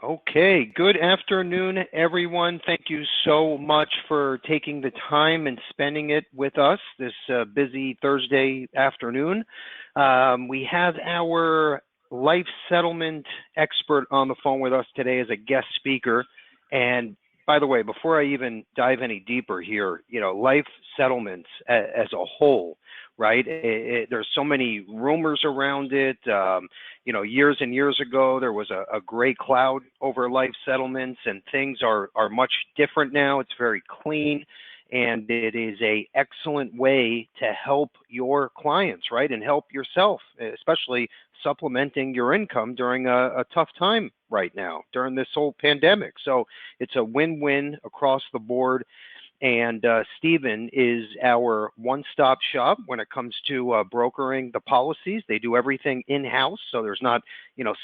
Okay, good afternoon, everyone. Thank you so much for taking the time and spending it with us this busy Thursday afternoon. We have our life settlement expert on the phone with us today as a guest speaker. And by the way, before I even dive any deeper here, life settlements as a whole, right? There's so many rumors around it. Years and years ago, there was a gray cloud over life settlements, and things are much different now. It's very clean, and it is an excellent way to help your clients, right, and help yourself, especially supplementing your income during a tough time right now during this whole pandemic. So it's a win-win across the board. And Stephen is our one-stop shop when it comes to brokering the policies. They do everything in-house, so there's not,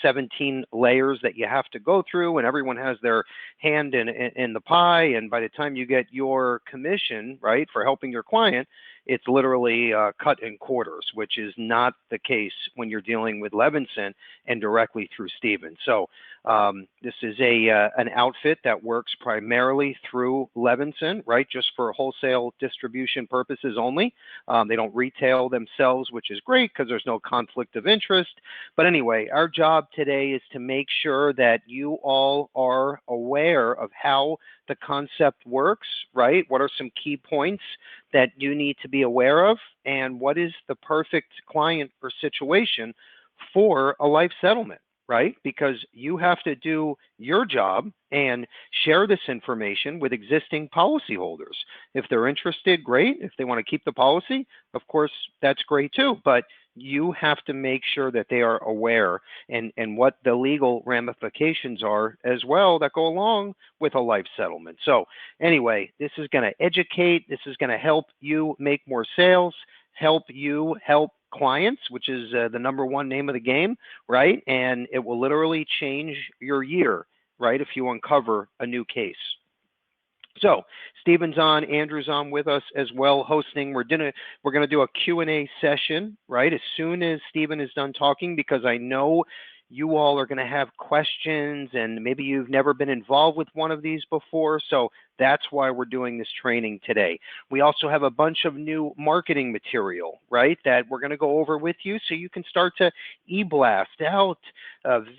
17 layers that you have to go through, and everyone has their hand in the pie. And by the time you get your commission, right, for helping your client, it's literally cut in quarters, which is not the case when you're dealing with Levinson and directly through Stephen. So this is an outfit that works primarily through Levinson, right, just for wholesale distribution purposes only. They don't retail themselves, which is great because there's no conflict of interest. But anyway, our job today is to make sure that you all are aware of how the concept works, right? What are some key points that you need to be aware of, and what is the perfect client or situation for a life settlement, right? Because you have to do your job and share this information with existing policyholders. If they're interested, great. If they want to keep the policy, of course, that's great too. But you have to make sure that they are aware and what the legal ramifications are as well that go along with a life settlement. So anyway, this is going to educate. This is going to help you make more sales, help you help clients, which is the number one name of the game, right? And it will literally change your year, right, if you uncover a new case. So Stephen's on, Andrew's on with us as well, hosting. We're going to do a Q&A session, right, as soon as Stephen is done talking, because I know you all are going to have questions, and maybe you've never been involved with one of these before. So that's why we're doing this training today. We also have a bunch of new marketing material, right, that we're going to go over with you so you can start to e-blast out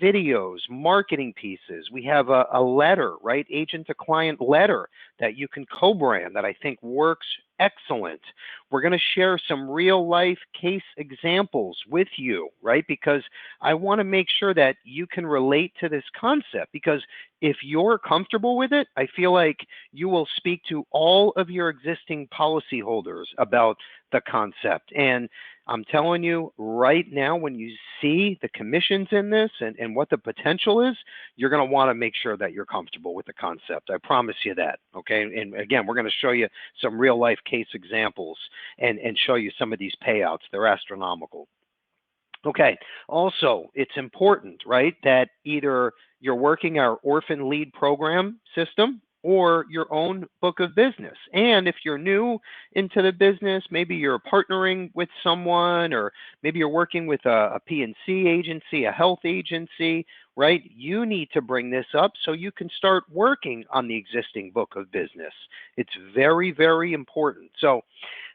videos, marketing pieces. We have a letter, right, agent to client letter that you can co-brand that I think works excellent. We're going to share some real life case examples with you, right? Because I want to make sure that you can relate to this concept, because if you're comfortable with it, I feel like you will speak to all of your existing policyholders about the concept. And I'm telling you right now, when you see the commissions in this and what the potential is, you're going to want to make sure that you're comfortable with the concept. I promise you that, okay? And again, we're going to show you some real life case examples and show you some of these payouts. They're astronomical. Okay, also, it's important, right, that either you're working our Orphan Lead program system or your own book of business. And if you're new into the business, maybe you're partnering with someone, or maybe you're working with a P&C agency, a health agency, right? You need to bring this up so you can start working on the existing book of business. It's very, very important. So,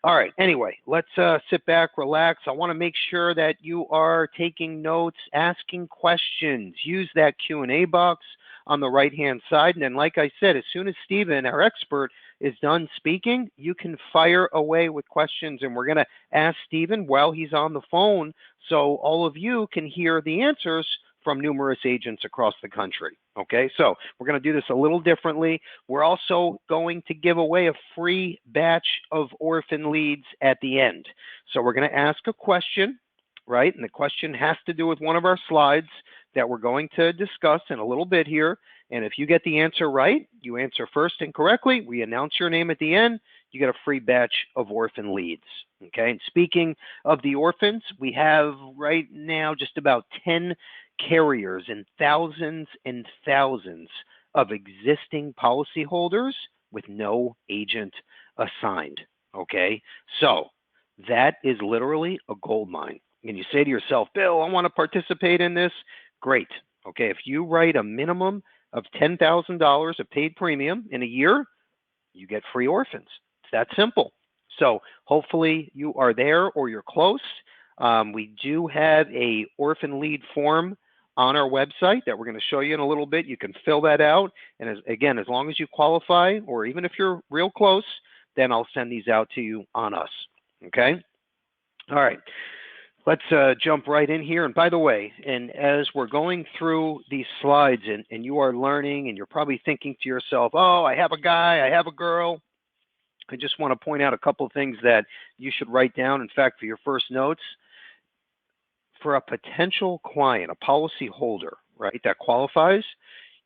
all right, anyway, let's sit back, relax. I want to make sure that you are taking notes, asking questions. Use that Q&A box on the right-hand side. And then, like I said, as soon as Stephen, our expert, is done speaking, you can fire away with questions. And we're going to ask Stephen while he's on the phone so all of you can hear the answers from numerous agents across the country. Okay, so we're going to do this a little differently. We're also going to give away a free batch of orphan leads at the end. So we're going to ask a question, right? And the question has to do with one of our slides that we're going to discuss in a little bit here. And if you get the answer right, you answer first and correctly, we announce your name at the end, you get a free batch of orphan leads. Okay, and speaking of the orphans, we have right now just about 10 carriers and thousands of existing policyholders with no agent assigned. Okay, so that is literally a gold mine. And you say to yourself, Bill, I want to participate in this. Great. Okay, if you write a minimum of $10,000 of paid premium in a year, you get free orphans. It's that simple. So hopefully you are there or you're close. We do have a orphan lead form on our website that we're going to show you in a little bit. You can fill that out. And again, as long as you qualify, or even if you're real close, then I'll send these out to you on us. Okay? All right. Let's jump right in here. And by the way, and as we're going through these slides and you are learning and you're probably thinking to yourself, oh, I have a guy, I have a girl. I just want to point out a couple of things that you should write down. In fact, for your first notes, for a potential client, a policy holder, right, that qualifies,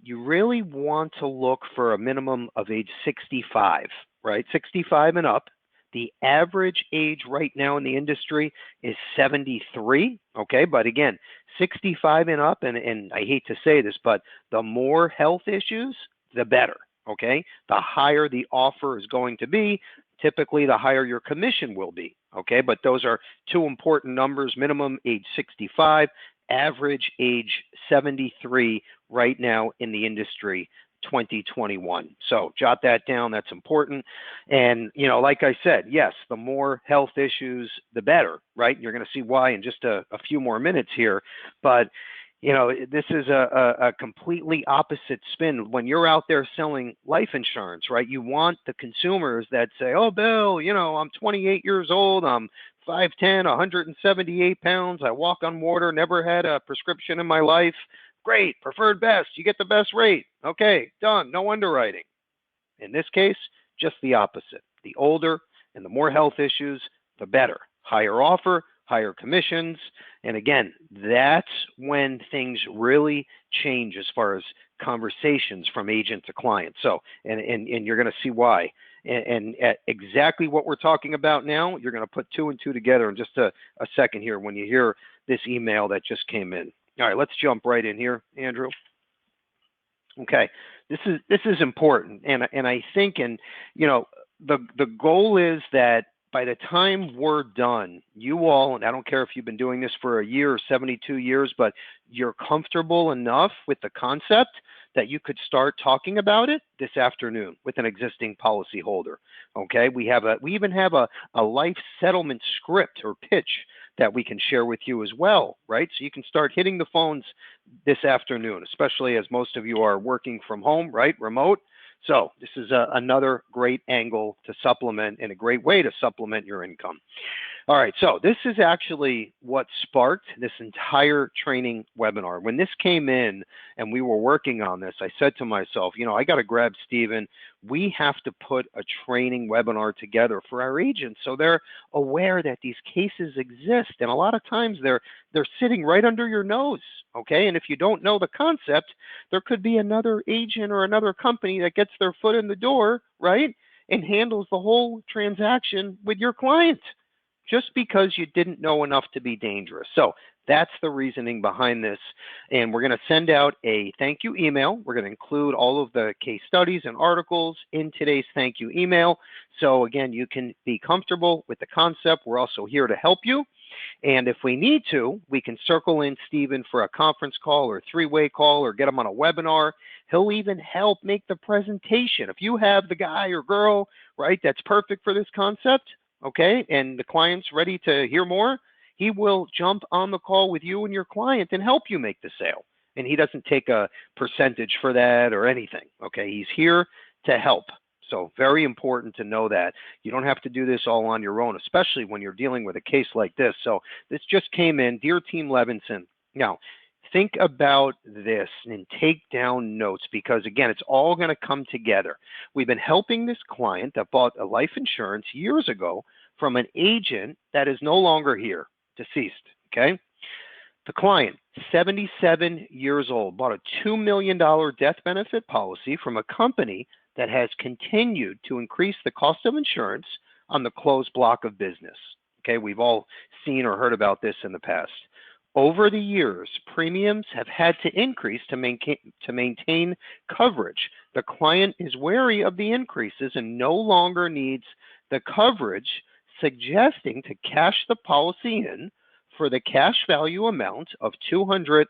you really want to look for a minimum of age 65, right? 65 and up. The average age right now in the industry is 73, okay? But again, 65 and up, and I hate to say this, but the more health issues, the better, okay? The higher the offer is going to be, typically the higher your commission will be, okay? But those are two important numbers: minimum age 65, average age 73 right now in the industry, 2021. So jot that down. That's important. And, you know, like I said, yes, the more health issues, the better, right? You're going to see why in just a few more minutes here. But, you know, this is a completely opposite spin. When you're out there selling life insurance, right, you want the consumers that say, oh, Bill, you know, I'm 28 years old, I'm 5'10", 178 pounds, I walk on water, never had a prescription in my life. Great, preferred best, you get the best rate. Okay, done, no underwriting. In this case, just the opposite. The older and the more health issues, the better. Higher offer, higher commissions. And again, that's when things really change as far as conversations from agent to client. So, and you're going to see why. And exactly what we're talking about now, you're going to put two and two together in just a second here when you hear this email that just came in. All right, let's jump right in here, Andrew. Okay, this is important, and I think, and you know, the goal is that by the time we're done, you all, and I don't care if you've been doing this for a year or 72 years, but you're comfortable enough with the concept that you could start talking about it this afternoon with an existing policy holder. Okay, we even have a life settlement script or pitch that we can share with you as well, right? So you can start hitting the phones this afternoon, especially as most of you are working from home, right? Remote. So this is another great angle to supplement and a great way to supplement your income. All right, so this is actually what sparked this entire training webinar. When this came in and we were working on this, I said to myself, you know, I got to grab Stephen. We have to put a training webinar together for our agents so they're aware that these cases exist. And a lot of times they're sitting right under your nose, okay? And if you don't know the concept, there could be another agent or another company that gets their foot in the door, right, and handles the whole transaction with your client, just because you didn't know enough to be dangerous. So that's the reasoning behind this. And we're going to send out a thank you email. We're going to include all of the case studies and articles in today's thank you email. So again, you can be comfortable with the concept. We're also here to help you. And if we need to, we can circle in Stephen for a conference call or three-way call or get him on a webinar. He'll even help make the presentation. If you have the guy or girl, right, that's perfect for this concept, okay, and the client's ready to hear more, he will jump on the call with you and your client and help you make the sale. And he doesn't take a percentage for that or anything, okay? He's here to help. So very important to know that. You don't have to do this all on your own, especially when you're dealing with a case like this. So this just came in. Dear Team Levinson, now think about this and take down notes because, again, it's all going to come together. We've been helping this client that bought a life insurance years ago from an agent that is no longer here, deceased, okay? The client, 77 years old, bought a $2 million death benefit policy from a company that has continued to increase the cost of insurance on the closed block of business. Okay, we've all seen or heard about this in the past. Over the years, premiums have had to increase to maintain coverage. The client is wary of the increases and no longer needs the coverage, suggesting to cash the policy in for the cash value amount of $224,000.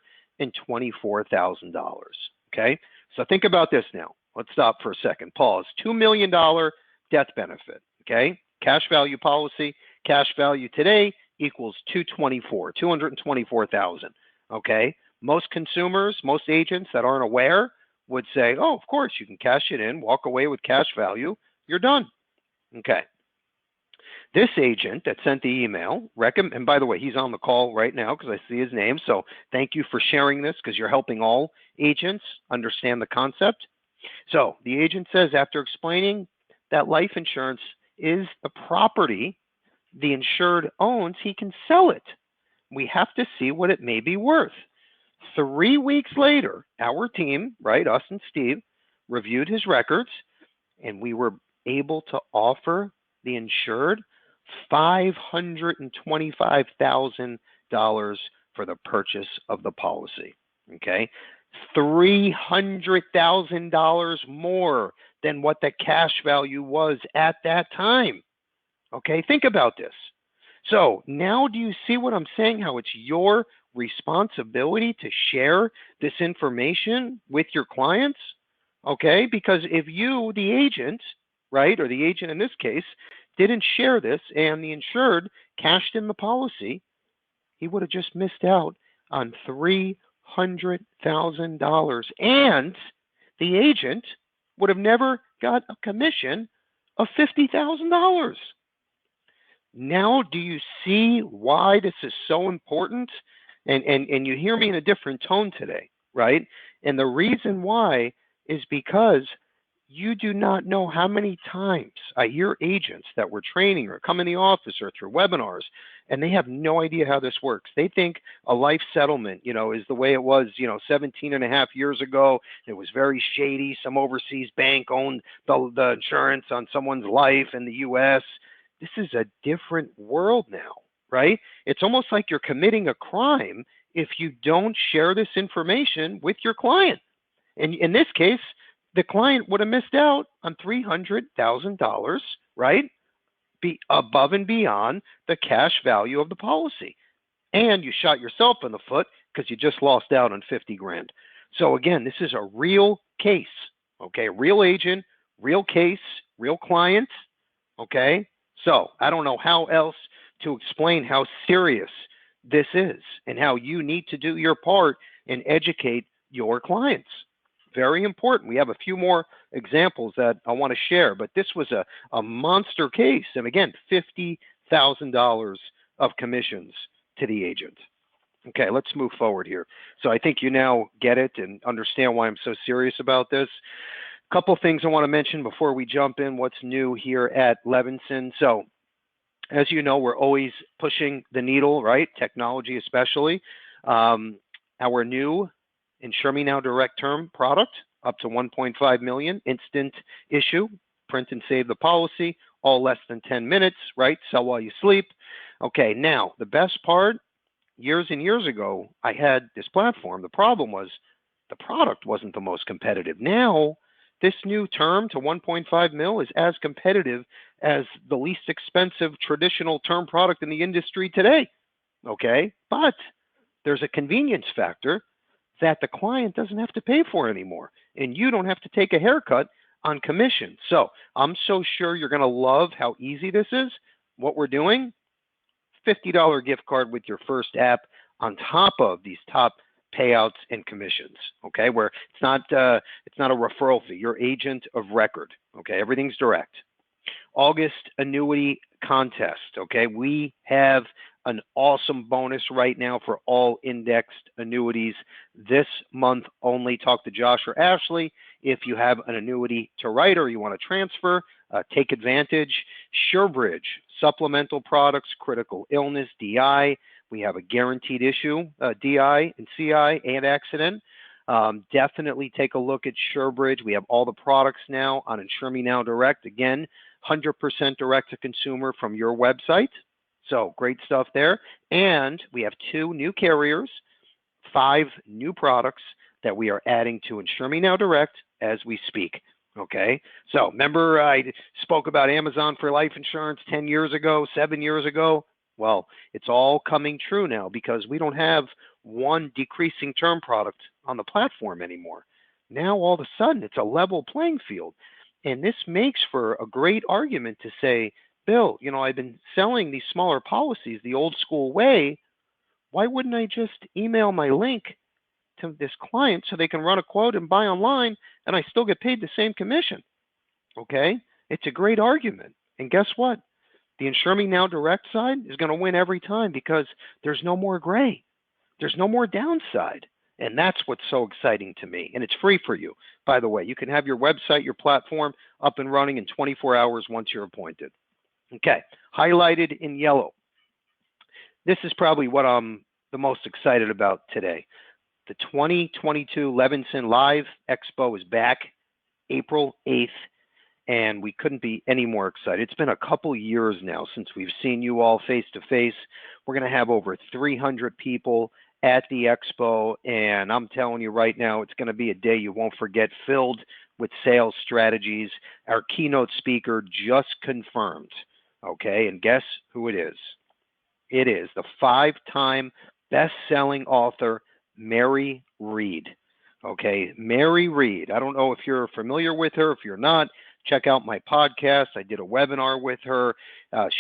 Okay, So think about this now. Let's stop for a second. Pause. $2 million death benefit. Okay. Cash value policy. Cash value today equals 224,000. Okay. Most consumers, most agents that aren't aware would say, oh, of course, you can cash it in, walk away with cash value. You're done. Okay. This agent that sent the email, and by the way, he's on the call right now because I see his name. So thank you for sharing this because you're helping all agents understand the concept. So the agent says, after explaining that life insurance is the property the insured owns, he can sell it. We have to see what it may be worth. 3 weeks later, our team, right, us and Steve, reviewed his records, and we were able to offer the insured $525,000 for the purchase of the policy. Okay, $300,000 more than what the cash value was at that time. Okay, think about this. So now do you see what I'm saying? How it's your responsibility to share this information with your clients? Okay, because if you, the agent, right, or the agent in this case, didn't share this and the insured cashed in the policy, he would have just missed out on $300,000. And the agent would have never got a commission of $50,000. Now, do you see why this is so important? And you hear me in a different tone today, right? And the reason why is because you do not know how many times I hear agents that we're training or come in the office or through webinars, and they have no idea how this works. They think a life settlement, is the way it was, 17 and a half years ago. It was very shady. Some overseas bank owned the insurance on someone's life in the U.S. This is a different world now, right? It's almost like you're committing a crime if you don't share this information with your client. And in this case, the client would have missed out on $300,000, right? Be above and beyond the cash value of the policy. And you shot yourself in the foot because you just lost out on 50 grand. So again, this is a real case, okay? Real agent, real case, real client, okay? So I don't know how else to explain how serious this is and how you need to do your part and educate your clients. Very important. We have a few more examples that I want to share, but this was a monster case. And again, $50,000 of commissions to the agent. Okay, let's move forward here. So I think you now get it and understand why I'm so serious about this. A couple things I want to mention before we jump in what's new here at Levinson. So as you know, we're always pushing the needle, right? Technology especially. Our new Insure Me Now Direct Term product, up to 1.5 million, instant issue, print and save the policy, all less than 10 minutes, right? Sell while you sleep. Okay, now the best part, years and years ago, I had this platform. The problem was the product wasn't the most competitive. Now, this new term to 1.5 mil is as competitive as the least expensive traditional term product in the industry today. Okay, but there's a convenience factor that the client doesn't have to pay for anymore, and you don't have to take a haircut on commission. So I'm so sure you're going to love how easy this is. What we're doing, $50 gift card with your first app on top of these top payouts and commissions. Okay, where it's not a referral fee. You're agent of record. Okay, everything's direct. August annuity contest. Okay, we have an awesome bonus right now for all indexed annuities this month only. Talk to Josh or Ashley if you have an annuity to write or you want to transfer. Take advantage. SureBridge, supplemental products, critical illness, DI. We have a guaranteed issue, DI and CI and accident. Definitely take a look at SureBridge. We have all the products now on Insure Me Now Direct. Again, 100% direct to consumer from your website. So great stuff there. And we have 2 new carriers, 5 new products that we are adding to Insure Me Now Direct as we speak. Okay. So remember I spoke about Amazon for life insurance 10 years ago, 7 years ago. Well, it's all coming true now because we don't have one decreasing term product on the platform anymore. Now all of a sudden it's a level playing field. And this makes for a great argument to say, Bill, I've been selling these smaller policies the old school way. Why wouldn't I just email my link to this client so they can run a quote and buy online and I still get paid the same commission? Okay? It's a great argument. And guess what? The Insure Me Now direct side is going to win every time because there's no more gray. There's no more downside. And that's what's so exciting to me. And it's free for you, by the way. You can have your website, your platform up and running in 24 hours once you're appointed. Okay, highlighted in yellow. This is probably what I'm the most excited about today. The 2022 Levinson Live Expo is back April 8th, and we couldn't be any more excited. It's been a couple years now since we've seen you all face to face. We're going to have over 300 people at the expo, and I'm telling you right now, it's going to be a day you won't forget, filled with sales strategies. Our keynote speaker just confirmed, okay, and guess who it is? It is the 5-time best-selling author, Mary Reed. Okay, Mary Reed. I don't know if you're familiar with her. If you're not, check out my podcast. I did a webinar with her.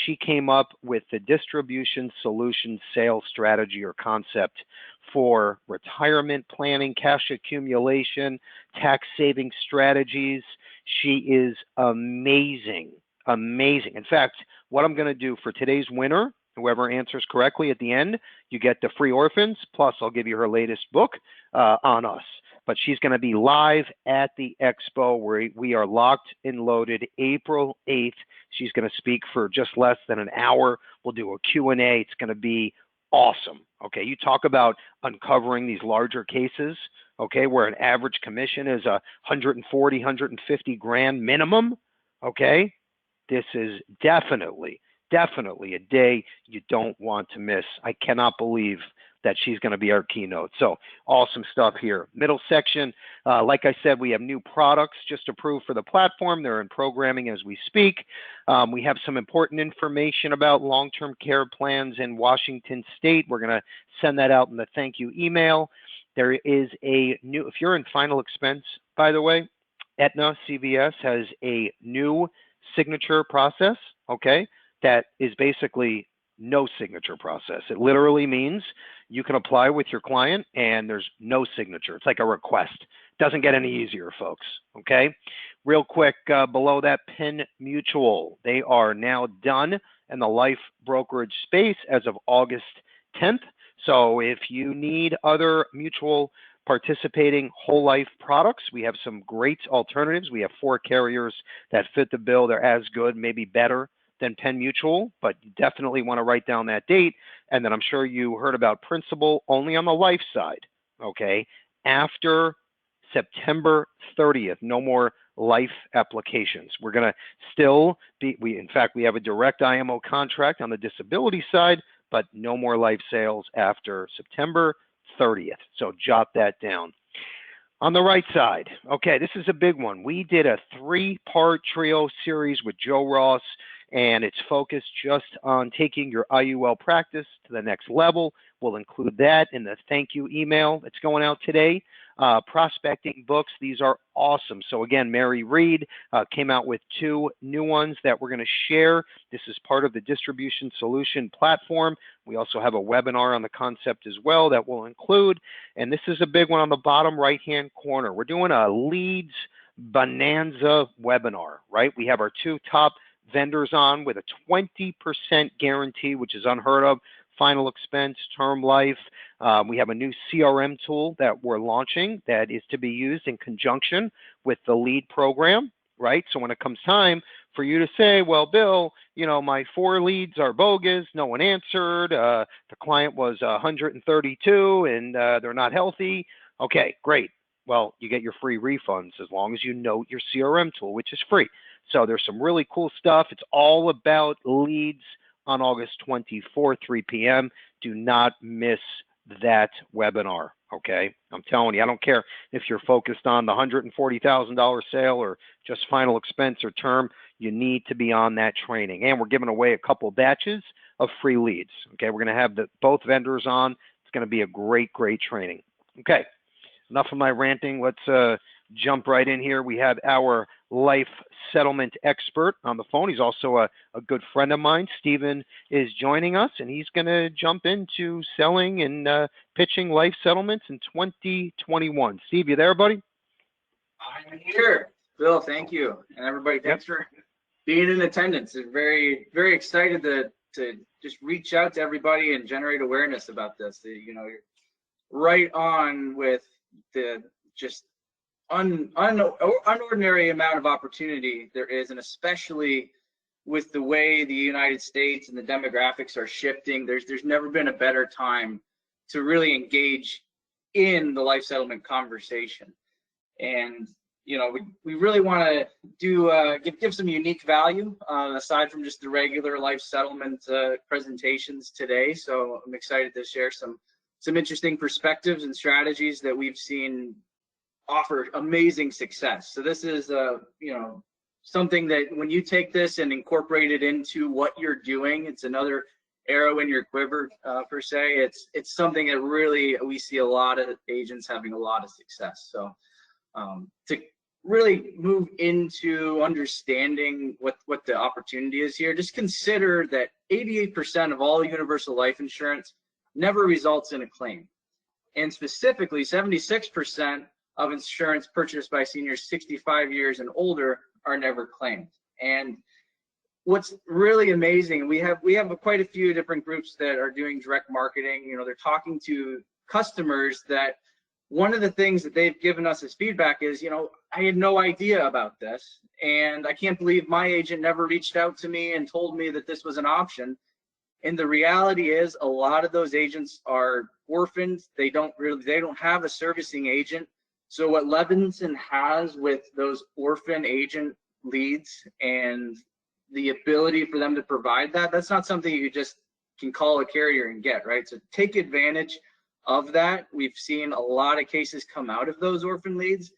She came up with the distribution solution sales strategy or concept for retirement planning, cash accumulation, tax saving strategies. She is amazing, amazing. In fact, what I'm going to do for today's winner, whoever answers correctly at the end, you get the free Orphans, plus I'll give you her latest book on us. But she's going to be live at the expo where we are locked and loaded April 8th. She's going to speak for just less than an hour. We'll do a Q&A. It's going to be awesome. Okay, you talk about uncovering these larger cases, okay, where an average commission is 140, 150 grand minimum, okay? This is definitely a day you don't want to miss. I cannot believe that she's going to be our keynote. So awesome stuff here. Middle section, like I said, we have new products just approved for the platform. They're in programming as we speak. We have some important information about long-term care plans in Washington State. We're going to send that out in the thank you email. There is a new, if you're in final expense, by the way, Aetna CVS has a new signature process, okay, that is basically no signature process. It literally means you can apply with your client and there's no signature. It's like a request. Doesn't get any easier, folks, okay? Real quick, below that, Penn Mutual. They are now done in the life brokerage space as of August 10th. So if you need other mutual participating whole life products, we have some great alternatives. We have 4 carriers that fit the bill. They're as good, maybe better than Penn Mutual, but you definitely want to write down that date. And then I'm sure you heard about Principal only on the life side, okay? After September 30th, no more life applications. We're going to still be, in fact, we have a direct IMO contract on the disability side, but no more life sales after September 30th. So jot that down. On the right side, okay, this is a big one. We did a 3-part trio series with Joe Ross, and it's focused just on taking your IUL practice to the next level. We'll include that in the thank you email that's going out today. Prospecting books, these are awesome. So again, Mary Reed came out with 2 new ones that we're going to share. This is part of the distribution solution platform. We also have a webinar on the concept as well that we'll include. And this is a big one on the bottom right-hand corner. We're doing a leads bonanza webinar, right? We have our 2 top vendors on with a 20% guarantee, which is unheard of. Final expense, term life. We have a new CRM tool that we're launching that is to be used in conjunction with the lead program, right? So when it comes time for you to say, well, Bill, my 4 leads are bogus, no one answered, the client was 132 and they're not healthy. Okay, great. Well, you get your free refunds as long as you note your CRM tool, which is free. So there's some really cool stuff. It's all about leads on August 24th, 3 p.m. Do not miss that webinar, okay? I'm telling you, I don't care if you're focused on the $140,000 sale or just final expense or term, you need to be on that training. And we're giving away a couple batches of free leads, okay? We're going to have both vendors on. It's going to be a great, great training. Okay, enough of my ranting. Let's jump right in here. We have our life settlement expert on the phone. He's also a good friend of mine. Stephen is joining us, and he's going to jump into selling and pitching life settlements in 2021. Steve, you there, buddy? I'm here. Bill, thank you. And everybody, thanks for being in attendance. I'm very, very excited to just reach out to everybody and generate awareness about this. You know, you're right on with the just unordinary amount of opportunity there is, and especially with the way the United States and the demographics are shifting, there's never been a better time to really engage in the life settlement conversation. And you know, we really want to do give some unique value aside from just the regular life settlement presentations today. So I'm excited to share some interesting perspectives and strategies that we've seen offer amazing success. So this is you know, something that when you take this and incorporate it into what you're doing, it's another arrow in your quiver per se. It's something that really we see a lot of agents having a lot of success. So to really move into understanding what the opportunity is here, just consider that 88% of all universal life insurance never results in a claim, and specifically 76% of insurance purchased by seniors 65 years and older are never claimed. And what's really amazing, we have quite a few different groups that are doing direct marketing. You know, they're talking to customers that one of the things that they've given us as feedback is, you know, I had no idea about this, and I can't believe my agent never reached out to me and told me that this was an option. And the reality is a lot of those agents are orphans. They don't have a servicing agent. So what Levinson has with those orphan agent leads and the ability for them to provide that, that's not something you just can call a carrier and get, right? So take advantage of that. We've seen a lot of cases come out of those orphan leads.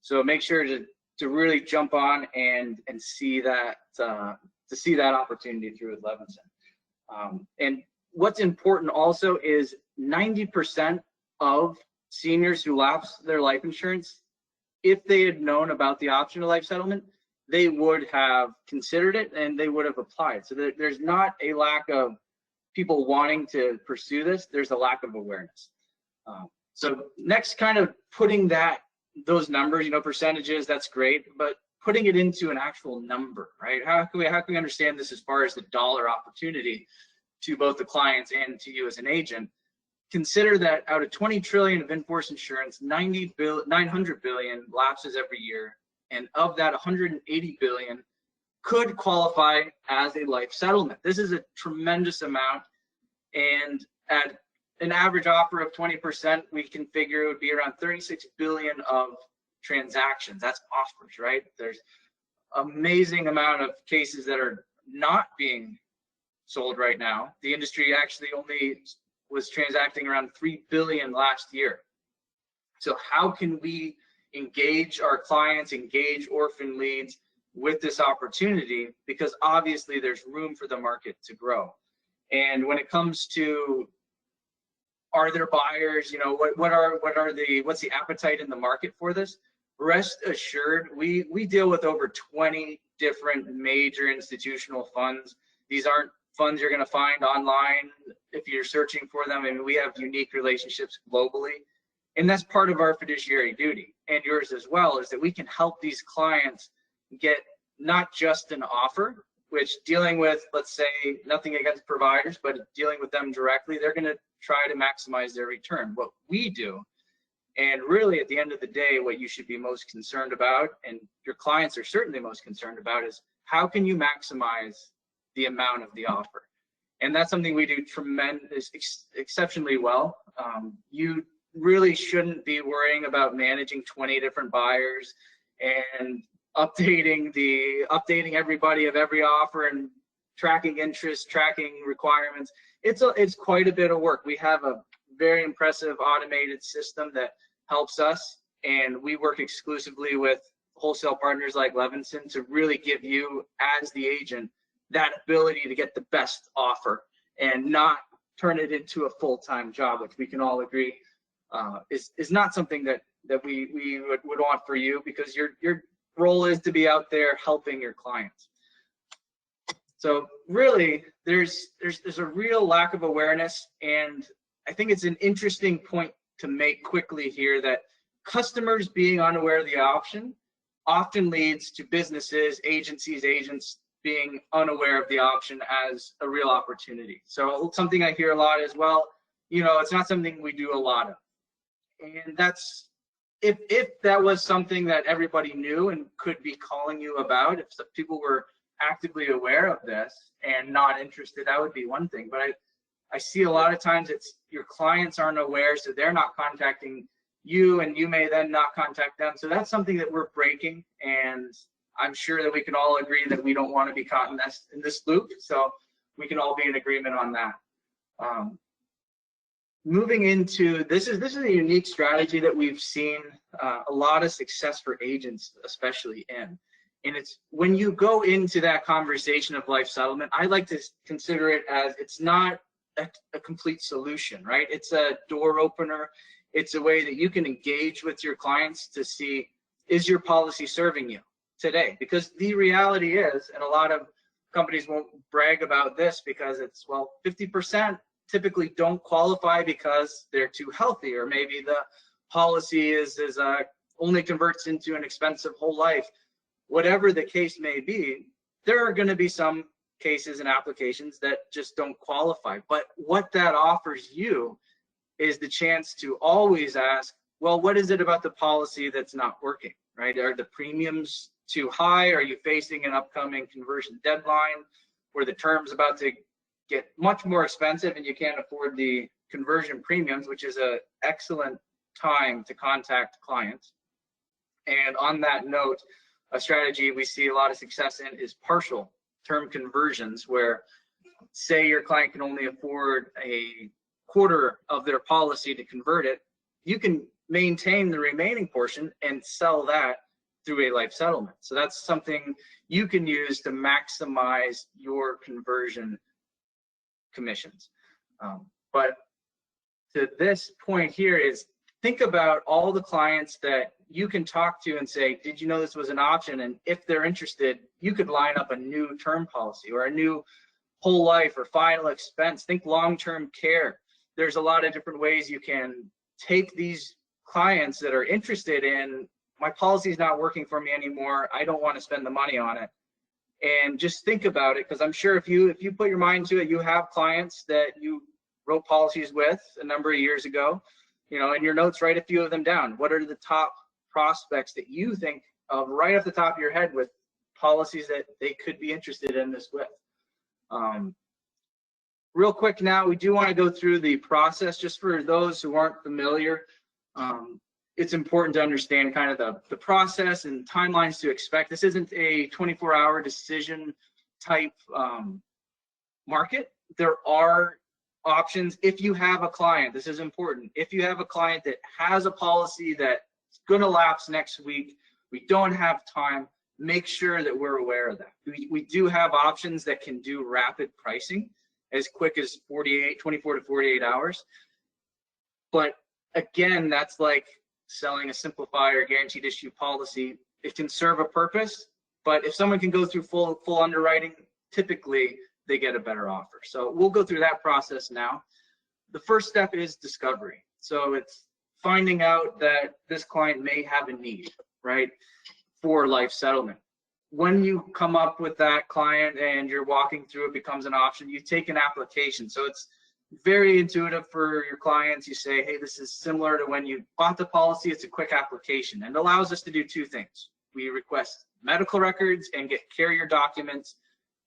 So make sure to really jump on and see that to see that opportunity through with Levinson. And what's important also is 90% of seniors who lapse their life insurance, if they had known about the option of life settlement, they would have considered it and they would have applied. So there's not a lack of people wanting to pursue this, there's a lack of awareness. So next, kind of putting those numbers, you know, percentages, that's great, but putting it into an actual number, right? How can we understand this as far as the dollar opportunity to both the clients and to you as an agent? Consider that out of 20 trillion of in-force insurance, 900 billion lapses every year, and of that 180 billion could qualify as a life settlement. This is a tremendous amount, and at an average offer of 20%, we can figure it would be around 36 billion of transactions. That's offers, right? There's amazing amount of cases that are not being sold right now. The industry actually only was transacting around 3 billion last year. So how can we engage our clients, engage orphan leads with this opportunity? Because obviously there's room for the market to grow. And when it comes to, are there buyers, you know, what's the appetite in the market for this? Rest assured, we deal with over 20 different major institutional funds. These aren't funds you're going to find online if you're searching for them. I mean, we have unique relationships globally, and that's part of our fiduciary duty, and yours as well, is that we can help these clients get not just an offer, which dealing with, let's say, nothing against providers, but dealing with them directly, they're going to try to maximize their return. What we do, and really at the end of the day, what you should be most concerned about, and your clients are certainly most concerned about, is how can you maximize the amount of the offer? And that's something we do exceptionally well. You really shouldn't be worrying about managing 20 different buyers and updating everybody of every offer and tracking interest, tracking requirements. It's quite a bit of work. We have a very impressive automated system that helps us, and we work exclusively with wholesale partners like Levinson to really give you, as the agent, that ability to get the best offer and not turn it into a full-time job, which we can all agree is not something that that we would want for you, because your role is to be out there helping your clients. So really, there's a real lack of awareness, and I think it's an interesting point to make quickly here that customers being unaware of the option often leads to businesses, agencies, agents being unaware of the option as a real opportunity. So something I hear a lot is, well, you know, it's not something we do a lot of. And that's, if that was something that everybody knew and could be calling you about, if some people were actively aware of this and not interested, that would be one thing. But I see a lot of times it's your clients aren't aware, so they're not contacting you, and you may then not contact them. So that's something that we're breaking, and I'm sure that we can all agree that we don't want to be caught in this loop. So we can all be in agreement on that. Moving into this is a unique strategy that we've seen a lot of success for agents, especially in. And it's when you go into that conversation of life settlement, I like to consider it as it's not a complete solution, right? It's a door opener. It's a way that you can engage with your clients to see, is your policy serving you today? Because the reality is, and a lot of companies won't brag about this because it's, well, 50% typically don't qualify because they're too healthy, or maybe the policy is only converts into an expensive whole life. Whatever the case may be, there are going to be some cases and applications that just don't qualify. But what that offers you is the chance to always ask, well, what is it about the policy that's not working, right? Are the premiums too high? Are you facing an upcoming conversion deadline where the term's about to get much more expensive and you can't afford the conversion premiums, which is an excellent time to contact clients? And on that note, a strategy we see a lot of success in is partial term conversions, where say your client can only afford a quarter of their policy to convert it, you can maintain the remaining portion and sell that through a life settlement. So that's something you can use to maximize your conversion commissions. But to this point here is, think about all the clients that you can talk to and say, did you know this was an option? And if they're interested, you could line up a new term policy or a new whole life or final expense. Think long-term care. There's a lot of different ways you can take these clients that are interested in, my policy is not working for me anymore, I don't want to spend the money on it. And just think about it, because I'm sure if you put your mind to it, you have clients that you wrote policies with a number of years ago. You know, in your notes, write a few of them down. What are the top prospects that you think of right off the top of your head with policies that they could be interested in this with? Real quick now, we do want to go through the process just for those who aren't familiar. It's important to understand kind of the process and timelines to expect. This isn't a 24-hour decision type market. There are options if you have a client. This is important. If you have a client that has a policy that's going to lapse next week, we don't have time, make sure that we're aware of that. We do have options that can do rapid pricing as quick as 24 to 48 hours. But again, that's like selling a simplified or guaranteed issue policy. It can serve a purpose, but if someone can go through full underwriting, typically they get a better offer. So we'll go through that process now. The first step is discovery. So it's finding out that this client may have a need, right, for life settlement. When you come up with that client and you're walking through, it becomes an option, you take an application. So it's very intuitive for your clients. You say, hey, this is similar to when you bought the policy. It's a quick application, and it allows us to do two things. We request medical records and get carrier documents,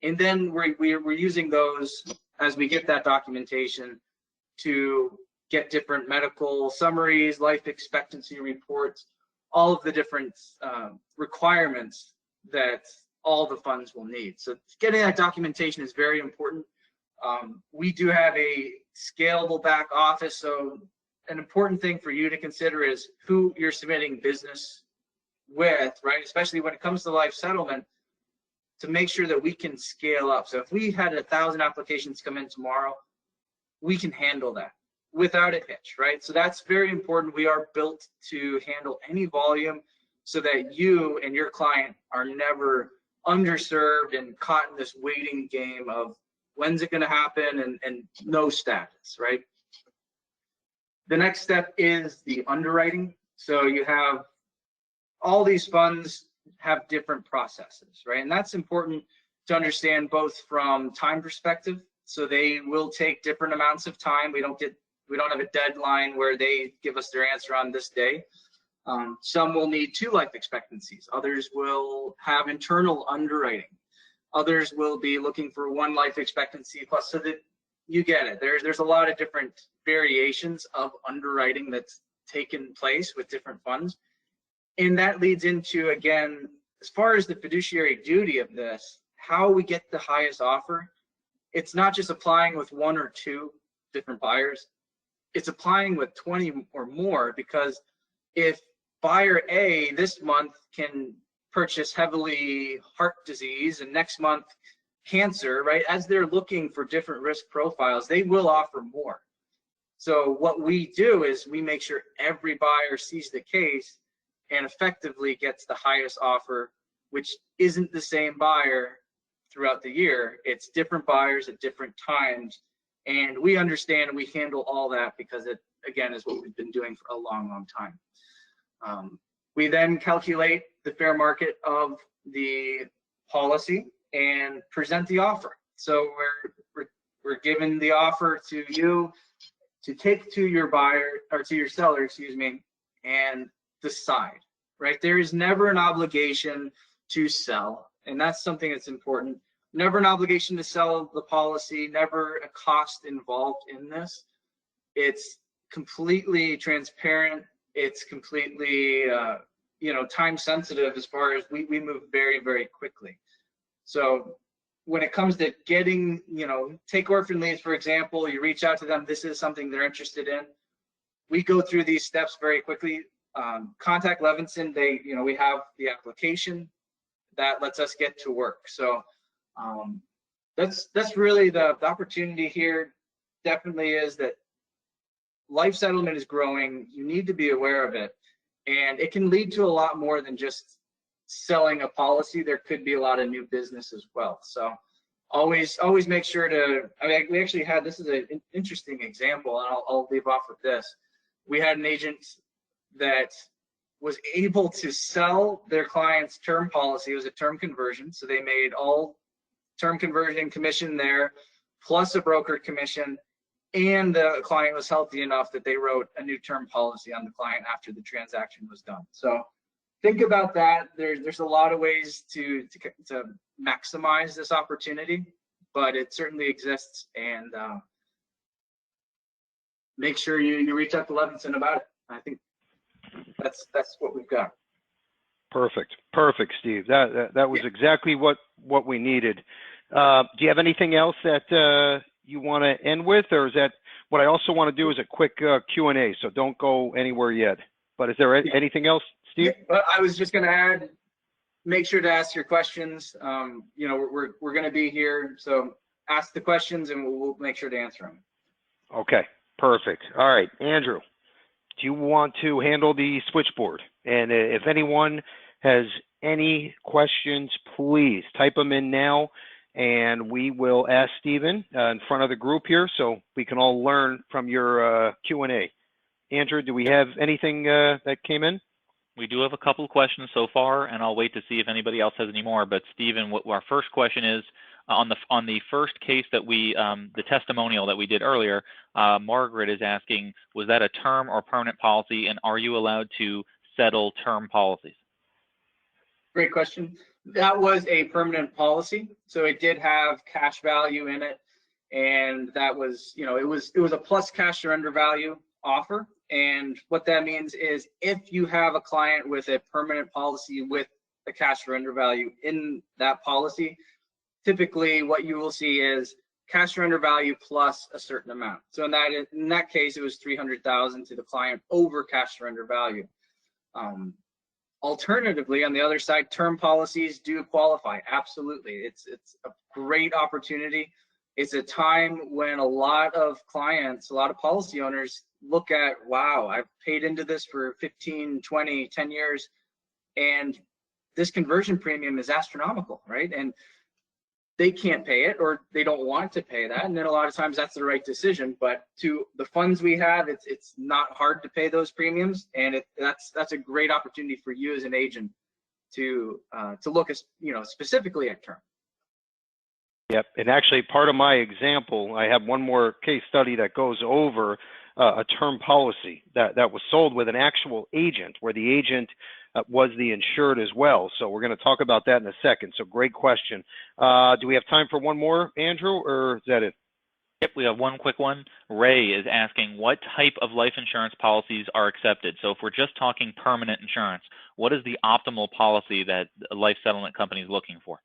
and then we're using those as we get that documentation to get different medical summaries, life expectancy reports, all of the different requirements that all the funds will need. So getting that documentation is very important. We do have a scalable back office, so an important thing for you to consider is who you're submitting business with, right? Especially when it comes to life settlement, to make sure that we can scale up. So if we had 1,000 applications come in tomorrow, we can handle that. without a hitch, right? So that's very important. We are built to handle any volume so that you and your client are never underserved and caught in this waiting game of when's it going to happen and no status, right? The next step is the underwriting. So you have all these funds have different processes, right? And that's important to understand both from time perspective. So they will take different amounts of time. We don't have a deadline where they give us their answer on this day. Some will need 2 life expectancies. Others will have internal underwriting. Others will be looking for 1 life expectancy plus, so that you get it. There's a lot of different variations of underwriting that's taken place with different funds. And that leads into, again, as far as the fiduciary duty of this, how we get the highest offer. It's not just applying with 1 or 2 different buyers. It's applying with 20 or more, because if buyer A this month can purchase heavily heart disease and next month cancer, right? As they're looking for different risk profiles, they will offer more. So what we do is we make sure every buyer sees the case and effectively gets the highest offer, which isn't the same buyer throughout the year. It's different buyers at different times. And we understand and we handle all that because it, again, is what we've been doing for a long, long time. We then calculate the fair market of the policy and present the offer. So we're giving the offer to you to take to your buyer, or to your seller, excuse me, and decide, right? There is never an obligation to sell, and that's something that's important. Never an obligation to sell the policy, never a cost involved in this. It's completely transparent. It's completely, time sensitive, as far as we move very, very quickly. So when it comes to getting, take Orphan leads, for example, you reach out to them, this is something they're interested in. We go through these steps very quickly. Contact Levinson, we have the application that lets us get to work. So that's really the opportunity here. Definitely is that life settlement is growing. You need to be aware of it, and it can lead to a lot more than just selling a policy. There could be a lot of new business as well. So always make sure to, we actually had, this is an interesting example, and I'll leave off with this. We had an agent that was able to sell their client's term policy. It was a term conversion, so they made all term conversion commission there, plus a broker commission, and the client was healthy enough that they wrote a new term policy on the client after the transaction was done. So think about that. There's a lot of ways to maximize this opportunity, but it certainly exists, and make sure you reach out to Levinson about it. I think that's what we've got. Perfect, Steve. That was exactly what we needed. Do you have anything else that you want to end with, or is that what I also want to do is a quick Q&A, so don't go anywhere yet. But is there anything else, Steve? Yeah, well, I was just going to add, make sure to ask your questions. We're going to be here, so ask the questions and we'll make sure to answer them. Okay, perfect. All right, Andrew, do you want to handle the switchboard? And if anyone has any questions, please type them in now, and we will ask Stephen in front of the group here so we can all learn from your Q&A. Andrew, do we have anything that came in? We do have a couple of questions so far, and I'll wait to see if anybody else has any more. But Stephen, what our first question is, on the first case that we, the testimonial that we did earlier, Margaret is asking, was that a term or permanent policy, and are you allowed to settle term policies? Great question. That was a permanent policy, so it did have cash value in it, and that was, it was a plus cash surrender value offer. And what that means is, if you have a client with a permanent policy with a cash surrender value in that policy, typically what you will see is cash surrender value plus a certain amount. So in that case, it was $300,000 to the client over cash surrender value. Alternatively, on the other side, term policies do qualify. Absolutely, it's a great opportunity. it's a time when a lot of clients, a lot of policy owners look at, wow, I've paid into this for 15, 20, 10 years, and this conversion premium is astronomical, right? And they can't pay it, or they don't want to pay that. And then a lot of times that's the right decision. But to the funds we have, it's not hard to pay those premiums, and that's a great opportunity for you as an agent to look at, specifically at term. Yep, and actually part of my example, I have one more case study that goes over a term policy that was sold with an actual agent, where the agent was the insured as well. So we're going to talk about that in a second. So great question. Do we have time for one more, Andrew, or is that it? Yep, we have one quick one. Ray is asking, what type of life insurance policies are accepted? So if we're just talking permanent insurance, what is the optimal policy that a life settlement company is looking for?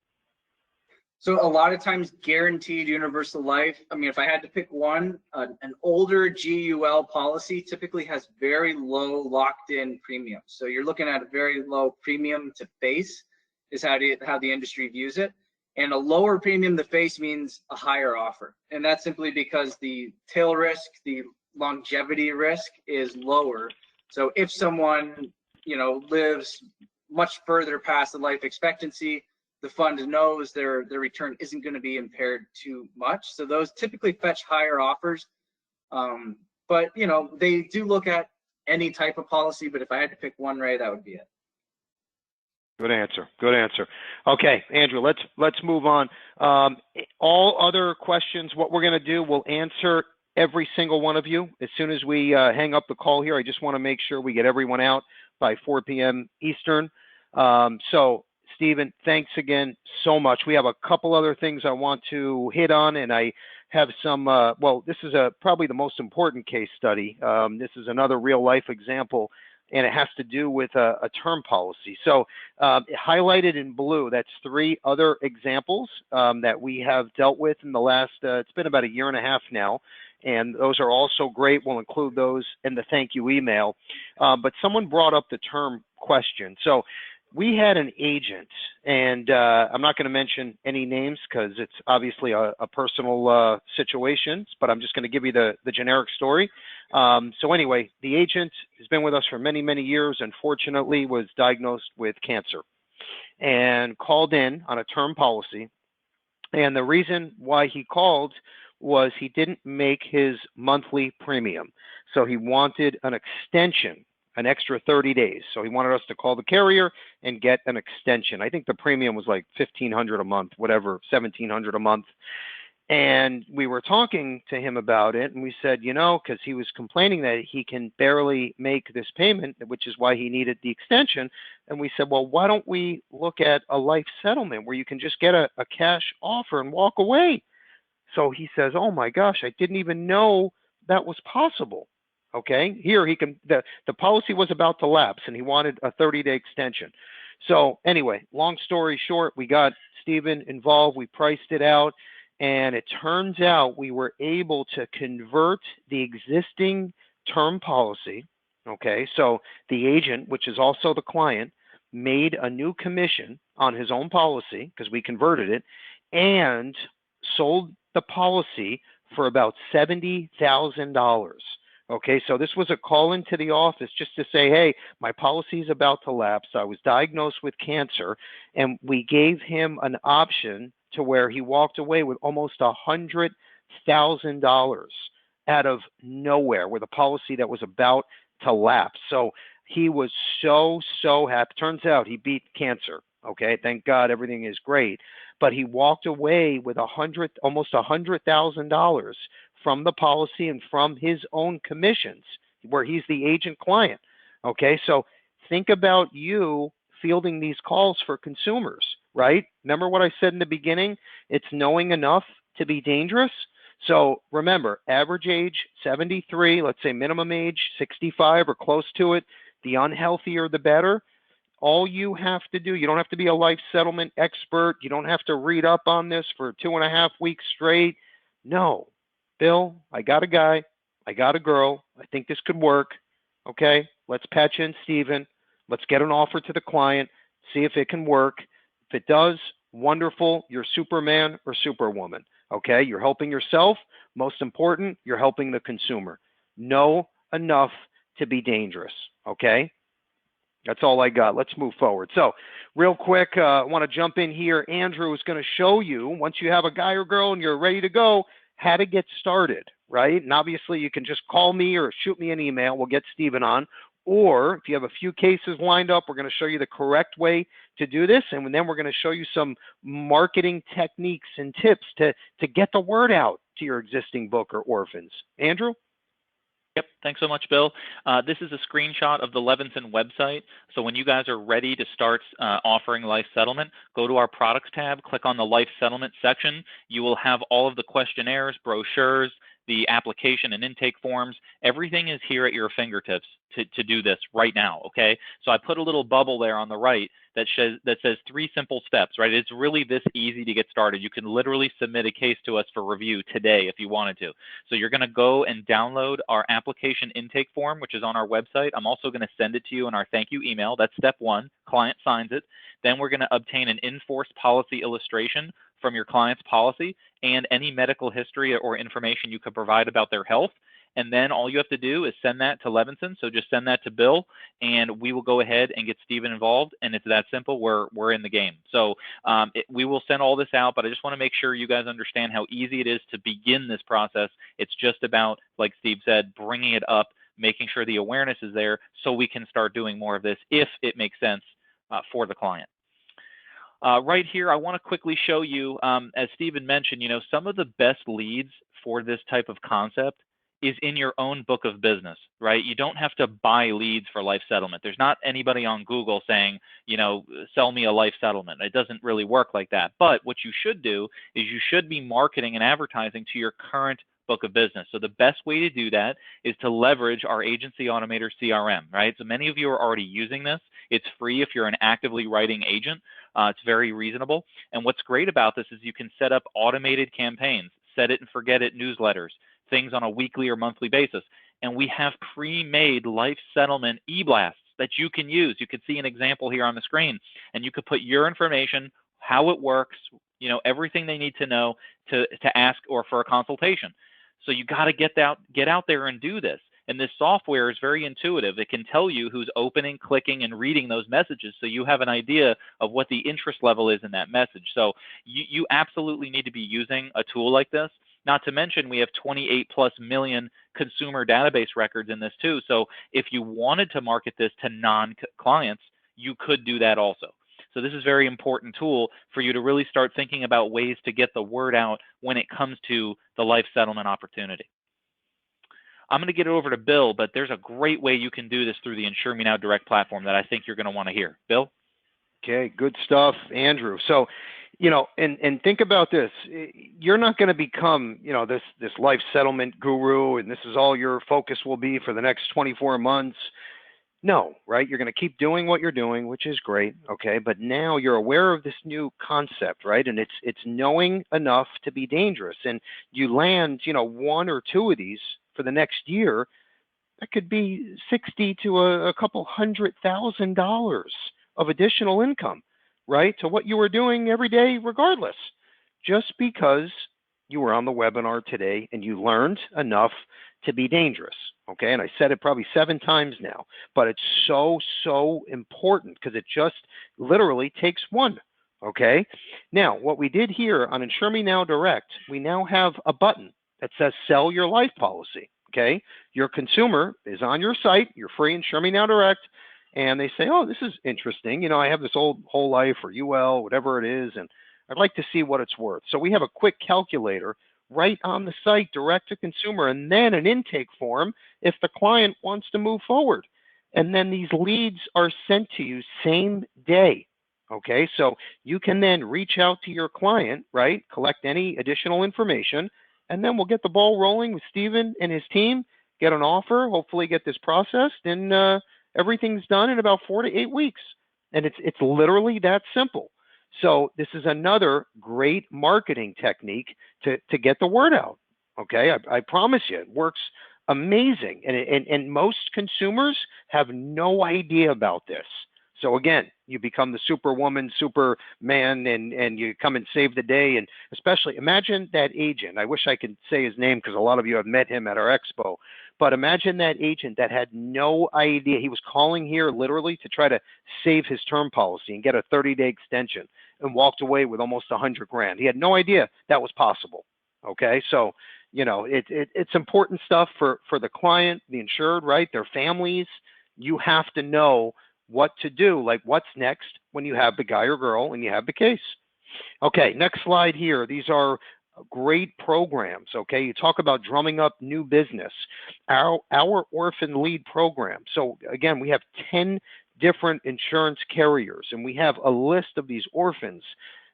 So a lot of times guaranteed universal life. I mean, if I had to pick one, an older GUL policy typically has very low locked in premiums. So you're looking at a very low premium to face is how the industry views it. And a lower premium to face means a higher offer. And that's simply because the tail risk, the longevity risk is lower. So if someone, lives much further past the life expectancy, the fund knows their return isn't going to be impaired too much. So those typically fetch higher offers. But, they do look at any type of policy. But if I had to pick one, Ray, that would be it. Good answer. Good answer. Okay, Andrew, let's move on. All other questions, what we're going to do, we'll answer every single one of you as soon as we hang up the call here. I just want to make sure we get everyone out by 4 p.m. Eastern. So, Stephen, thanks again so much. We have a couple other things I want to hit on, and I have some, this is probably the most important case study. This is another real life example, and it has to do with a term policy. So highlighted in blue, that's 3 other examples that we have dealt with in the last, it's been about a year and a half now, and those are also great. We'll include those in the thank you email. But someone brought up the term question. So we had an agent, and I'm not going to mention any names because it's obviously a personal situation, but I'm just going to give you the generic story. So anyway, the agent has been with us for many, many years. Unfortunately, was diagnosed with cancer and called in on a term policy. And the reason why he called was he didn't make his monthly premium. So he wanted an extension, an extra 30 days. So he wanted us to call the carrier and get an extension. I think the premium was like $1,500 a month, whatever, $1,700 a month. And we were talking to him about it, and we said, because he was complaining that he can barely make this payment, which is why he needed the extension. And we said, well, why don't we look at a life settlement where you can just get a cash offer and walk away? So he says, oh my gosh, I didn't even know that was possible. Okay, here the policy was about to lapse and he wanted a 30-day extension. So anyway, long story short, we got Stephen involved, we priced it out, and it turns out we were able to convert the existing term policy. Okay, so the agent, which is also the client, made a new commission on his own policy because we converted it, and sold the policy for about $70,000. Okay, so this was a call into the office just to say, hey, my policy is about to lapse. I was diagnosed with cancer, and we gave him an option to where he walked away with almost $100,000 out of nowhere with a policy that was about to lapse. So he was so happy. Turns out he beat cancer. Okay, thank God, everything is great. But he walked away with almost $100,000 from the policy and from his own commissions, where he's the agent client. Okay, so think about you fielding these calls for consumers, right? Remember what I said in the beginning? It's knowing enough to be dangerous. So remember, average age 73, let's say minimum age 65 or close to it. The unhealthier, the better. All you have to do, you don't have to be a life settlement expert. You don't have to read up on this for 2.5 weeks straight. No. Bill, I got a guy, I got a girl, I think this could work. Okay, let's patch in Stephen. Let's get an offer to the client, see if it can work. If it does, wonderful, you're Superman or Superwoman. Okay, you're helping yourself. Most important, you're helping the consumer. Know enough to be dangerous. Okay, that's all I got. Let's move forward. So, real quick, I want to jump in here. Andrew is going to show you, once you have a guy or girl and you're ready to go, how to get started, right? And obviously, you can just call me or shoot me an email. We'll get Stephen on. Or if you have a few cases lined up, we're going to show you the correct way to do this. And then we're going to show you some marketing techniques and tips to get the word out to your existing book or orphans. Andrew? Yep, thanks so much, Bill. This is a screenshot of the Levinson website. So when you guys are ready to start offering life settlement, go to our products tab, click on the life settlement section. You will have all of the questionnaires, brochures, the application and intake forms. Everything is here at your fingertips to do this right now, okay? So I put a little bubble there on the right that says 3 simple steps, right? It's really this easy to get started. You can literally submit a case to us for review today if you wanted to. So you're going to go and download our application intake form, which is on our website. I'm also going to send it to you in our thank you email. That's step 1. Client signs it. Then we're going to obtain an enforced policy illustration from your client's policy and any medical history or information you could provide about their health. And then all you have to do is send that to Levinson. So just send that to Bill, and we will go ahead and get Stephen involved. And it's that simple. We're in the game. So we will send all this out, but I just want to make sure you guys understand how easy it is to begin this process. It's just about, like Steve said, bringing it up, making sure the awareness is there so we can start doing more of this if it makes sense for the client. Right here, I want to quickly show you, as Stephen mentioned, some of the best leads for this type of concept is in your own book of business, right? You don't have to buy leads for life settlement. There's not anybody on Google saying, sell me a life settlement. It doesn't really work like that. But what you should do is you should be marketing and advertising to your current book of business. So the best way to do that is to leverage our agency automator CRM, right? So many of you are already using this. It's free if you're an actively writing agent. It's very reasonable. And what's great about this is you can set up automated campaigns, set it and forget it newsletters, things on a weekly or monthly basis. And we have pre-made life settlement e-blasts that you can use. You could see an example here on the screen, and you could put your information, how it works, everything they need to know to ask or for a consultation. So you got to get out there and do this. And this software is very intuitive. It can tell you who's opening, clicking, and reading those messages, so you have an idea of what the interest level is in that message. So you absolutely need to be using a tool like this. Not to mention, we have 28+ million consumer database records in this too. So if you wanted to market this to non-clients, you could do that also. So this is a very important tool for you to really start thinking about ways to get the word out when it comes to the life settlement opportunity. I'm going to get it over to Bill, but there's a great way you can do this through the Insure Me Now Direct platform that I think you're going to want to hear. Bill? Okay, good stuff, Andrew. So, and think about this. You're not going to become, this life settlement guru, and this is all your focus will be for the next 24 months. No, right? You're going to keep doing what you're doing, which is great, okay? But now you're aware of this new concept, right? And it's knowing enough to be dangerous. And you land, 1 or 2 of these for the next year, that could be $60,000 to a couple $100,000 of additional income, right? To what you were doing every day regardless, just because you were on the webinar today and you learned enough to be dangerous, okay? And I said it probably 7 times now, but it's so, so important because it just literally takes one, okay? Now, what we did here on Insure Me Now Direct, we now have a button that says sell your life policy, okay? Your consumer is on your site, your free Insure Me Now Direct, and they say, oh, this is interesting. I have this old whole life or UL, whatever it is, and I'd like to see what it's worth. So we have a quick calculator right on the site, direct to consumer, and then an intake form if the client wants to move forward. And then these leads are sent to you same day. Okay, so you can then reach out to your client, right? Collect any additional information, and then we'll get the ball rolling with Stephen and his team, get an offer, hopefully get this processed, and everything's done in about 4 to 8 weeks. And it's literally that simple. So this is another great marketing technique to get the word out. Okay, I promise you, it works amazing. And most consumers have no idea about this. So again, you become the superwoman, superman, and you come and save the day. And especially imagine that agent. I wish I could say his name because a lot of you have met him at our expo. But imagine that agent that had no idea. He was calling here literally to try to save his term policy and get a 30-day extension, and walked away with almost 100 grand. He had no idea that was possible. Okay, so it's important stuff for the client, the insured, right? Their families. You have to know what to do, like what's next when you have the guy or girl and you have the case. Okay, next slide here. These are great programs. Okay, you talk about drumming up new business. Our Orphan Lead program. So again, we have 10 different insurance carriers, and we have a list of these orphans.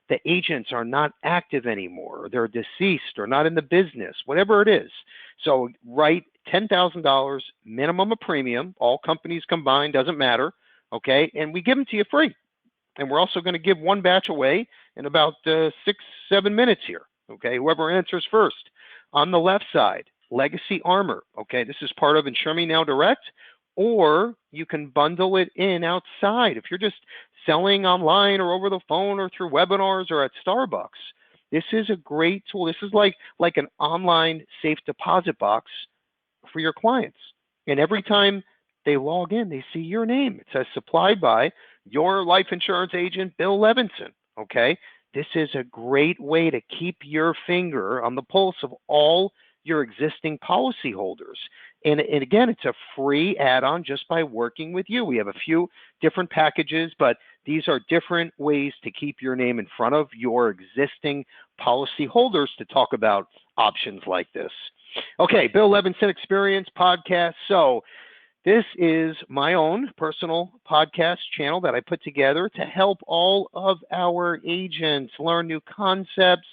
The agents are not active anymore, they're deceased or not in the business, whatever it is. So write $10,000 minimum of premium, all companies combined, doesn't matter, okay? And we give them to you free. And we're also going to give one batch away in about 6-7 minutes here, okay? Whoever answers first. On the left side, Legacy Armor, okay? This is part of Insure Me Now Direct, or you can bundle it in outside. If you're just selling online or over the phone or through webinars or at Starbucks, this is a great tool. This is like an online safe deposit box for your clients. And every time they log in, they see your name. It says supplied by your life insurance agent, Bill Levinson. Okay. This is a great way to keep your finger on the pulse of all your existing policyholders. And again, it's a free add-on just by working with you. We have a few different packages, but these are different ways to keep your name in front of your existing policyholders to talk about options like this. Okay, Bill Levinson Experience Podcast. So this is my own personal podcast channel that I put together to help all of our agents learn new concepts,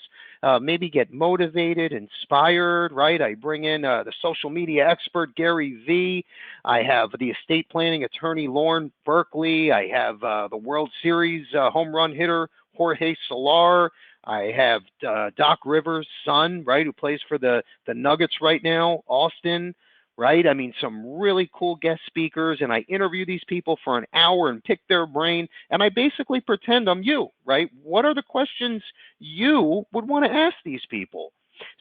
maybe get motivated, inspired, right? I bring in the social media expert, Gary V. I have the estate planning attorney, Lauren Berkeley. I have the World Series home run hitter, Jorge Solar. I have Doc Rivers' son, right, who plays for the Nuggets right now, Austin, right? I mean, some really cool guest speakers, and I interview these people for an hour and pick their brain, and I basically pretend I'm you, right? What are the questions you would want to ask these people?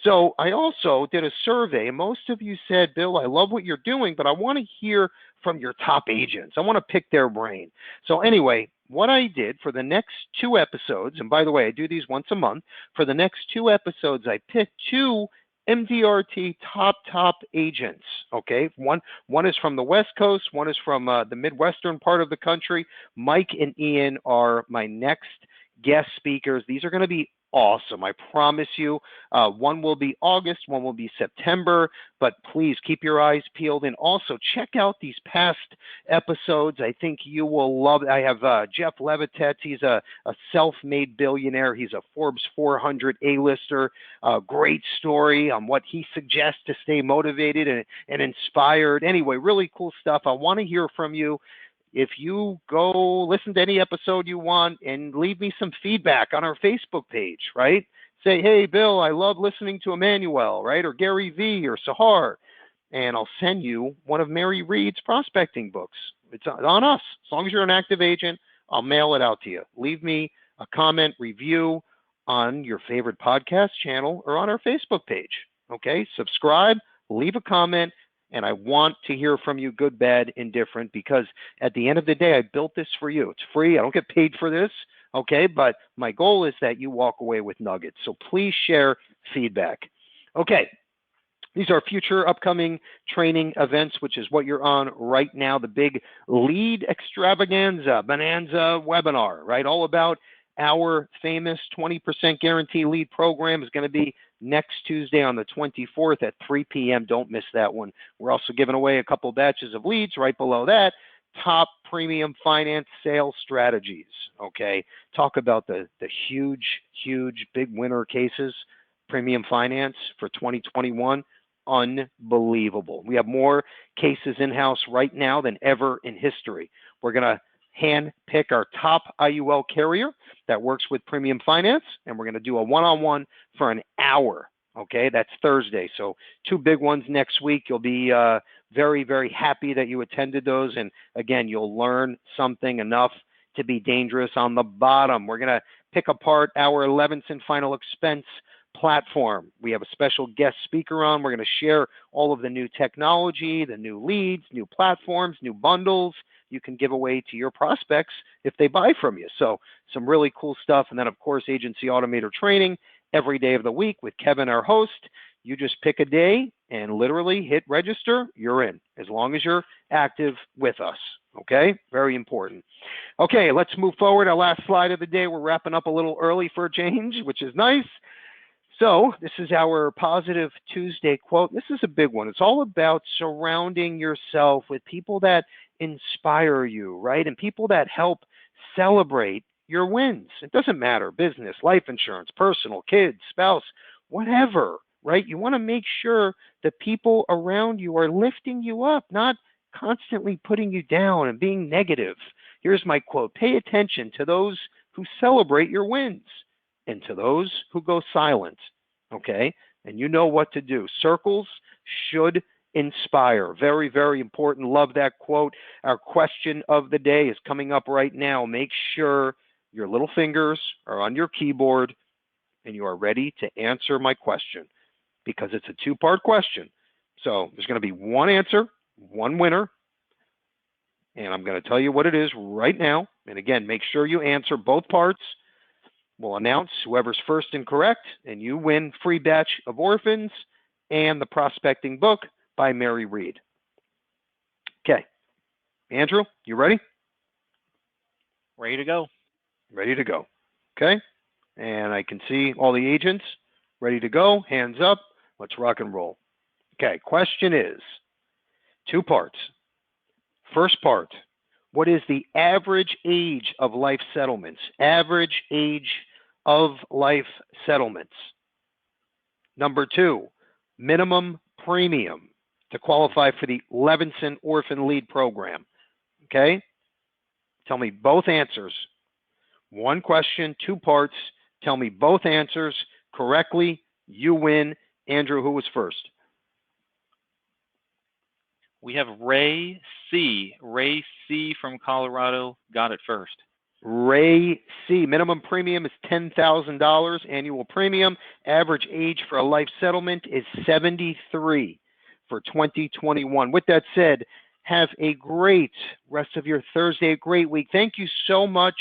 So I also did a survey, and most of you said, Bill, I love what you're doing, but I want to hear from your top agents. I want to pick their brain. So anyway, what I did for the next 2 episodes, and by the way, I do these once a month, for the next 2 episodes, I picked 2 MDRT top agents, okay? One is from the West Coast, one is from the Midwestern part of the country. Mike and Ian are my next guest speakers. These are going to be awesome. I promise you. One will be August, one will be September, but please keep your eyes peeled, and also check out these past episodes. I think you will love it. I have Jeff Levitetz. He's a self-made billionaire. He's a Forbes 400 A-lister. Great story on what he suggests to stay motivated and inspired. Anyway, really cool stuff. I want to hear from you. If you go listen to any episode you want and leave me some feedback on our Facebook page, right? Say, hey, Bill, I love listening to Emmanuel, right? Or Gary V or Sahar. And I'll send you one of Mary Reed's prospecting books. It's on us. As long as you're an active agent, I'll mail it out to you. Leave me a comment, review on your favorite podcast channel or on our Facebook page. Okay? Subscribe, leave a comment. And I want to hear from you, good, bad, indifferent, because at the end of the day, I built this for you. It's free. I don't get paid for this, okay? But my goal is that you walk away with nuggets. So please share feedback. Okay, these are future upcoming training events, which is what you're on right now, the big lead extravaganza, bonanza webinar, right? All about our famous 20% guarantee lead program is going to be next Tuesday on the 24th at 3 p.m. Don't miss that one. We're also giving away a couple batches of leads right below that. Top premium finance sales strategies. Okay. Talk about the huge big winner cases, premium finance for 2021. Unbelievable. We have more cases in-house right now than ever in history. We're going to hand pick our top IUL carrier that works with premium finance, and we're going to do a one-on-one for an hour. Okay, that's Thursday. So 2 big ones next week. You'll be Very, very happy that you attended those. And again, you'll learn something enough to be dangerous. On the bottom, we're going to pick apart our Levinson final expense platform. We have a special guest speaker on. We're going to share all of the new technology, the new leads, new platforms, new bundles you can give away to your prospects if they buy from you. So some really cool stuff. And then, of course, agency automator training every day of the week with Kevin, our host. You just pick a day and literally hit register. You're in, as long as you're active with us. Okay, very important. Okay, let's move forward. Our last slide of the day. We're wrapping up a little early for a change, which is nice. So this is our Positive Tuesday quote. This is a big one. It's all about surrounding yourself with people that inspire you, right? And people that help celebrate your wins. It doesn't matter, business, life insurance, personal, kids, spouse, whatever, right? You want to make sure the people around you are lifting you up, not constantly putting you down and being negative. Here's my quote: pay attention to those who celebrate your wins and to those who go silent, okay? And you know what to do. Circles should inspire. Very, very important. Love that quote. Our question of the day is coming up right now. Make sure your little fingers are on your keyboard and you are ready to answer my question, because it's a two-part question. So there's going to be one answer, one winner, and I'm going to tell you what it is right now. And again, make sure you answer both parts. We'll announce whoever's first and correct, and you win free batch of Orphans and the prospecting book by Mary Reed. Okay. Andrew, you ready? Ready to go. Ready to go. Okay. And I can see all the agents ready to go. Hands up. Let's rock and roll. Okay. Question is two parts. First part: what is the average age of life settlements? Average age of life settlements. Number two, minimum premium to qualify for the Levinson Orphan Lead Program. Okay? Tell me both answers. One question, two parts. Tell me both answers correctly. You win. Andrew, who was first? We have Ray C. Ray C. from Colorado got it first. Ray C. Minimum premium is $10,000. Annual premium. Average age for a life settlement is 73 for 2021. With that said, have a great rest of your Thursday, a great week. Thank you so much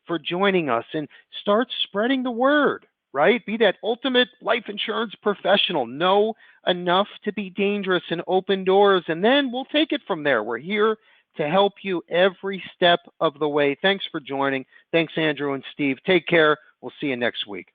for joining us, and start spreading the word, right? Be that ultimate life insurance professional. Know enough to be dangerous and open doors, and then we'll take it from there. We're here to help you every step of the way. Thanks for joining. Thanks, Andrew and Steve. Take care. We'll see you next week.